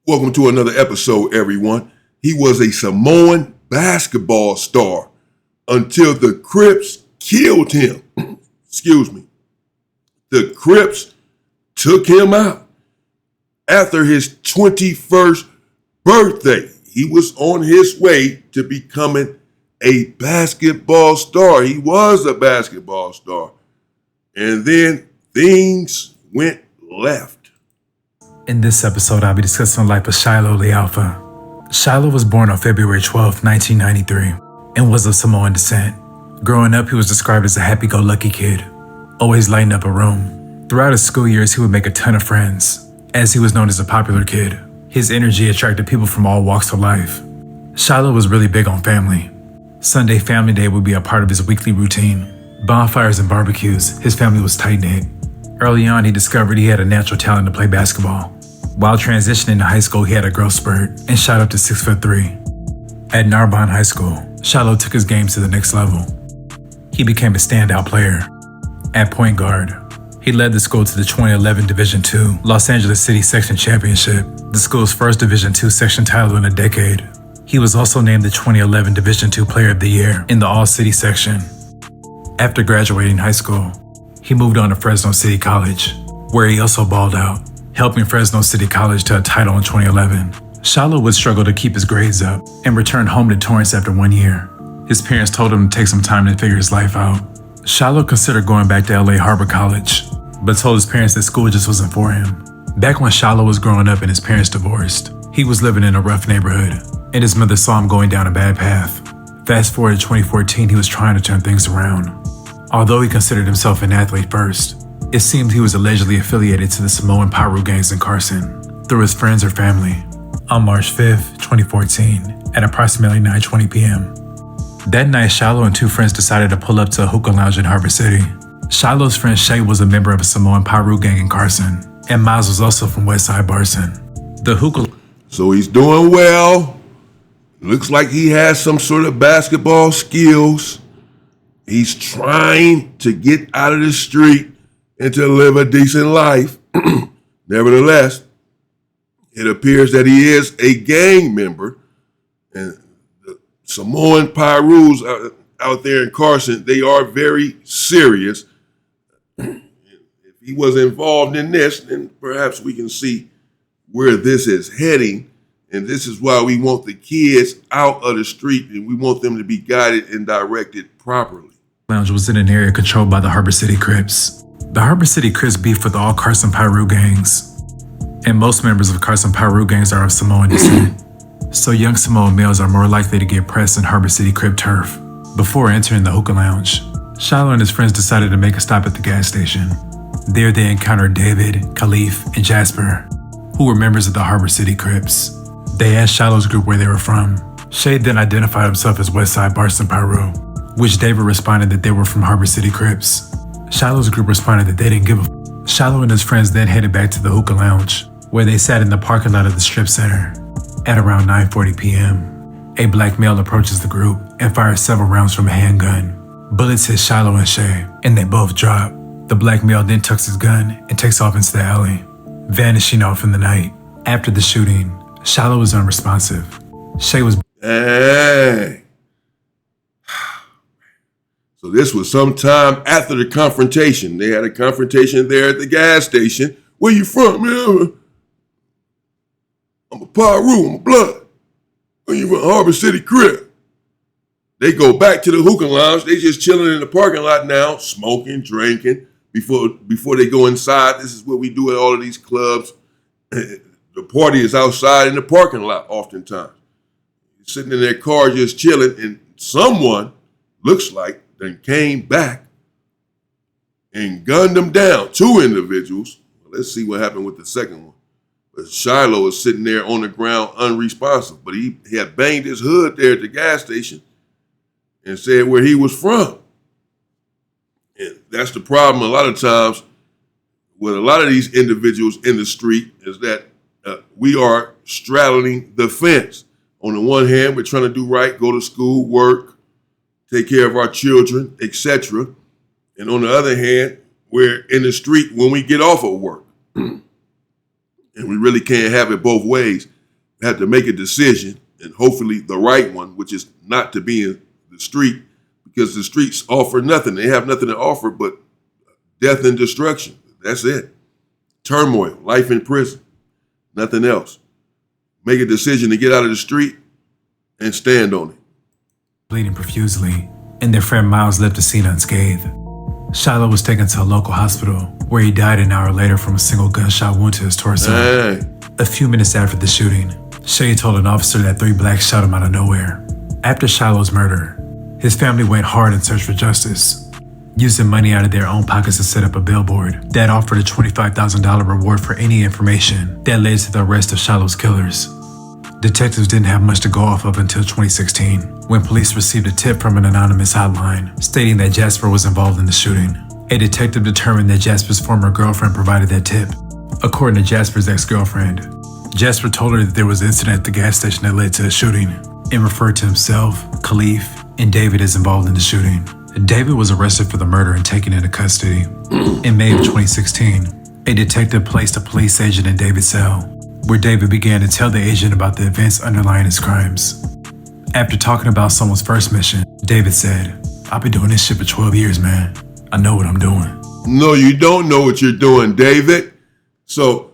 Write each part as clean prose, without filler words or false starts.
Welcome to another episode, everyone. He was a Samoan basketball star until the Crips killed him. Excuse me. The Crips took him out after his 21st birthday. He was on his way to becoming a basketball star. He was a basketball star. And then things went left. In this episode, I'll be discussing the life of Shiloh the Alpha. Shiloh was born on February 12, 1993, and was of Samoan descent. Growing up, he was described as a happy-go-lucky kid, always lighting up a room. Throughout his school years, he would make a ton of friends, as he was known as a popular kid. His energy attracted people from all walks of life. Shiloh was really big on family. Sunday family day would be a part of his weekly routine. Bonfires and barbecues, his family was tight-knit. Early on, he discovered he had a natural talent to play basketball. While transitioning to high school, he had a growth spurt and shot up to 6'3". At Narbonne High School, Shiloh took his game to the next level. He became a standout player. At point guard, he led the school to the 2011 Division II Los Angeles City Section Championship, the school's first Division II section title in a decade. He was also named the 2011 Division II Player of the Year in the All-City section. After graduating high school, he moved on to Fresno City College, where he also balled out, helping Fresno City College to a title in 2011. Shiloh would struggle to keep his grades up and returned home to Torrance after 1 year. His parents told him to take some time to figure his life out. Shiloh considered going back to LA Harbor College, but told his parents that school just wasn't for him. Back when Shiloh was growing up and his parents divorced, he was living in a rough neighborhood, and his mother saw him going down a bad path. Fast forward to 2014, he was trying to turn things around. Although he considered himself an athlete first, it seemed he was allegedly affiliated to the Samoan Paru gangs in Carson through his friends or family. On March 5th, 2014, at approximately 9:20 p.m. That night, Shiloh and two friends decided to pull up to a hookah lounge in Harbor City. Shiloh's friend Shay was a member of a Samoan Paru gang in Carson, and Miles was also from Westside Barson. The hookah... So he's doing well. Looks like he has some sort of basketball skills. He's trying to get out of the street and to live a decent life. Nevertheless, it appears that he is a gang member, and the Samoan Pirus out there in Carson, they are very serious. If he was involved in this, then perhaps we can see where this is heading. And this is why we want the kids out of the street, and we want them to be guided and directed properly. Lounge was in an area controlled by the Harbor City Crips. The Harbor City Crips beef with all Carson Paru gangs, and most members of Carson Paru gangs are of Samoan descent. So young Samoan males are more likely to get pressed in Harbor City Crip turf. Before entering the hookah lounge, Shiloh and his friends decided to make a stop at the gas station. There they encountered David, Khalif, and Jasper, who were members of the Harbor City Crips. They asked Shiloh's group where they were from. Shay then identified himself as Westside Barson Paru, which David responded that they were from Harbor City Crips. Shiloh's group responded that they didn't give a f. Shiloh and his friends then headed back to the hookah lounge, where they sat in the parking lot of the strip center. At around 9:40 p.m., a black male approaches the group and fires several rounds from a handgun. Bullets hit Shiloh and Shay, and they both drop. The black male then tucks his gun and takes off into the alley, vanishing off in the night. After the shooting, Shiloh was unresponsive. Shay was... Hey. So this was sometime after the confrontation. They had a confrontation there at the gas station. Where you from, man? I'm a Paru, I'm a blood. Where you from? Harbor City Crip. They go back to the hookah lounge. They just chilling in the parking lot now, smoking, drinking. Before they go inside, this is what we do at all of these clubs. The party is outside in the parking lot oftentimes. Sitting in their car just chilling, and someone looks like then came back and gunned them down. Two individuals. Let's see what happened with the second one. But Shiloh is sitting there on the ground unresponsive, but he had banged his hood there at the gas station and said where he was from. And that's the problem a lot of times with a lot of these individuals in the street is that we are straddling the fence. On the one hand, we're trying to do right, go to school, work, take care of our children, etc. And on the other hand, we're in the street when we get off of work. And we really can't have it both ways. had to make a decision, and hopefully the right one, which is not to be in the street, because the streets offer nothing. They have nothing to offer but death and destruction. That's it. Turmoil, life in prison, nothing else. Make a decision to get out of the street and stand on it. Bleeding profusely, and their friend Miles left the scene unscathed. Shiloh was taken to a local hospital, where he died an hour later from a single gunshot wound to his torso. Dang. A few minutes after the shooting, Shay told an officer that 3 blacks shot him out of nowhere. After Shiloh's murder, his family went hard in search for justice, using money out of their own pockets to set up a billboard that offered a $25,000 reward for any information that led to the arrest of Shiloh's killers. Detectives didn't have much to go off of until 2016, when police received a tip from an anonymous hotline stating that Jasper was involved in the shooting. A detective determined that Jasper's former girlfriend provided that tip. According to Jasper's ex-girlfriend, Jasper told her that there was an incident at the gas station that led to the shooting, and referred to himself, Khalif, and David as involved in the shooting. David was arrested for the murder and taken into custody. In May of 2016, a detective placed a police agent in David's cell, where David began to tell the agent about the events underlying his crimes. After talking about someone's first mission, David said, "I've been doing this shit for 12 years, man. I know what I'm doing." No, you don't know what you're doing, David. So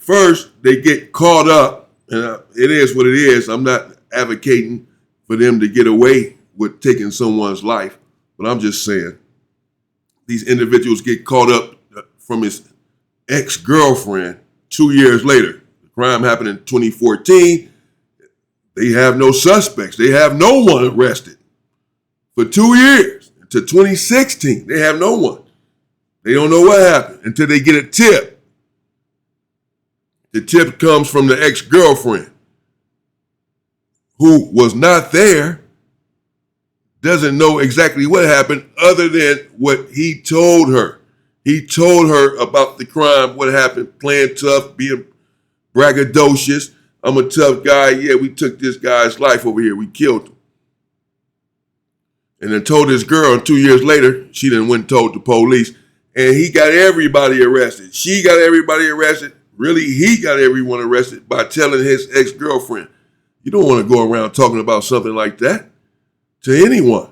first, they get caught up, and it is what it is. I'm not advocating for them to get away with taking someone's life, but I'm just saying these individuals get caught up from his ex-girlfriend 2 years later. The crime happened in 2014. They have no suspects. They have no one arrested for 2 years. To 2016, they have no one. They don't know what happened until they get a tip. The tip comes from the ex-girlfriend, who was not there, doesn't know exactly what happened other than what he told her. He told her about the crime, what happened, playing tough, being braggadocious. I'm a tough guy. Yeah, we took this guy's life over here. We killed him. And then told this girl, and 2 years later, she then went and told the police, and he got everybody arrested. She got everybody arrested. Really, he got everyone arrested by telling his ex-girlfriend. You don't want to go around talking about something like that to anyone.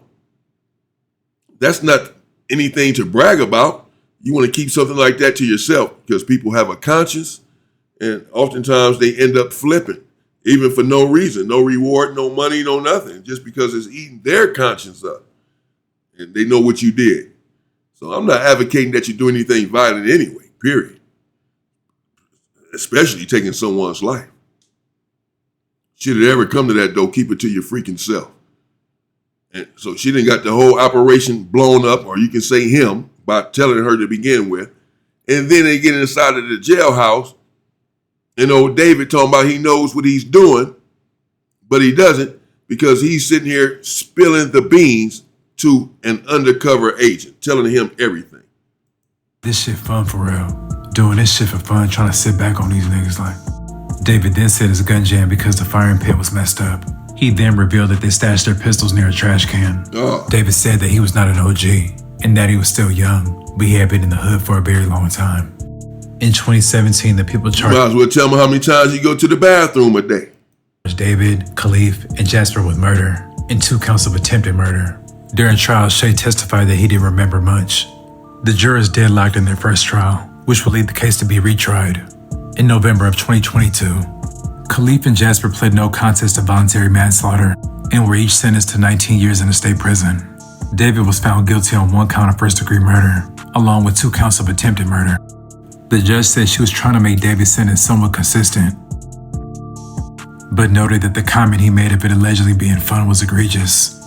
That's not anything to brag about. You want to keep something like that to yourself, because people have a conscience, and oftentimes they end up flipping, even for no reason, no reward, no money, no nothing, just because it's eating their conscience up, and they know what you did. So I'm not advocating that you do anything violent anyway, period. Especially taking someone's life. Should it ever come to that, though, keep it to your freaking self. And so she done got the whole operation blown up, or you can say him, by telling her to begin with. And then they get inside of the jailhouse, and old David talking about he knows what he's doing, but he doesn't, because he's sitting here spilling the beans to an undercover agent, telling him everything. This shit fun for real. Doing this shit for fun, trying to sit back on these niggas like. David then said his gun jammed because the firing pin was messed up. He then revealed that they stashed their pistols near a trash can. Oh. David said that he was not an OG, and that he was still young, but he had been in the hood for a very long time. In 2017, the people charged— You might as well tell me how many times you go to the bathroom a day. David, Khalif, and Jasper with murder, and 2 counts of attempted murder. During trial, Shay testified that he didn't remember much. The jurors deadlocked in their first trial, which will lead the case to be retried. In November of 2022, Khalif and Jasper pled no contest to voluntary manslaughter and were each sentenced to 19 years in a state prison. David was found guilty on 1 count of first-degree murder, along with 2 counts of attempted murder. The judge said she was trying to make David's sentence somewhat consistent, but noted that the comment he made of it allegedly being fun was egregious.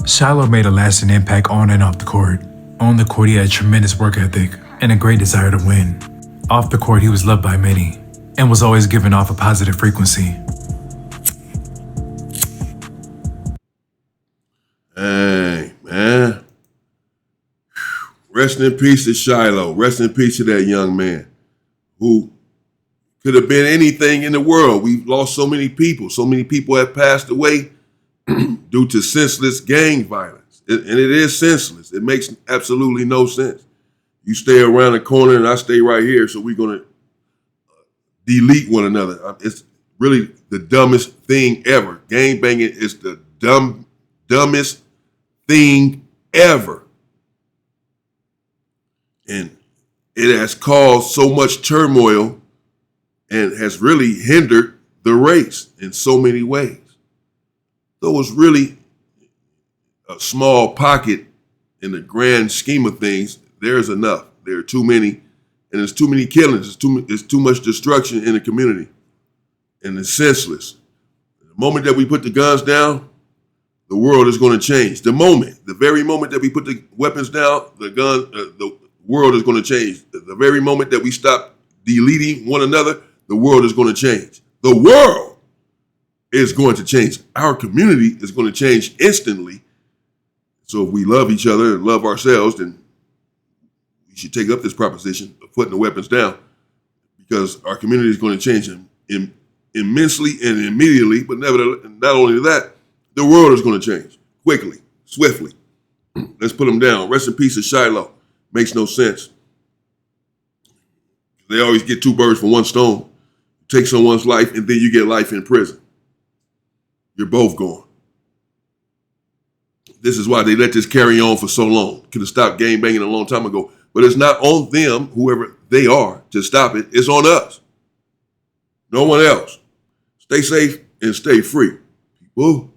Shiloh made a lasting impact on and off the court. On the court, he had a tremendous work ethic and a great desire to win. Off the court, he was loved by many and was always giving off a positive frequency. Hey, man. Rest in peace to Shiloh. Rest in peace to that young man who could have been anything in the world. We've lost so many people. So many people have passed away due to senseless gang violence. And it is senseless. It makes absolutely no sense. You stay around the corner and I stay right here, so we're going to delete one another. It's really the dumbest thing ever. Gang banging is the dumbest thing ever. And it has caused so much turmoil and has really hindered the race in so many ways. So it's really a small pocket in the grand scheme of things. There's enough. There are too many, and there's too many killings. There's too much destruction in the community, and it's senseless. The moment that we put the guns down, the world is going to change. The very moment that we put the weapons down, the world is going to change. The very moment that we stop deleting one another, the world is going to change. The world is going to change. Our community is going to change instantly. So if we love each other and love ourselves, then we should take up this proposition of putting the weapons down, because our community is going to change immensely and immediately. But not only that, the world is going to change quickly, swiftly. Let's put them down. Rest in peace to Shiloh. Makes no sense. They always get two birds for one stone. Take someone's life and then you get life in prison. You're both gone. This is why they let this carry on for so long. Could have stopped gang banging a long time ago. But it's not on them, whoever they are, to stop it. It's on us. No one else. Stay safe and stay free, people.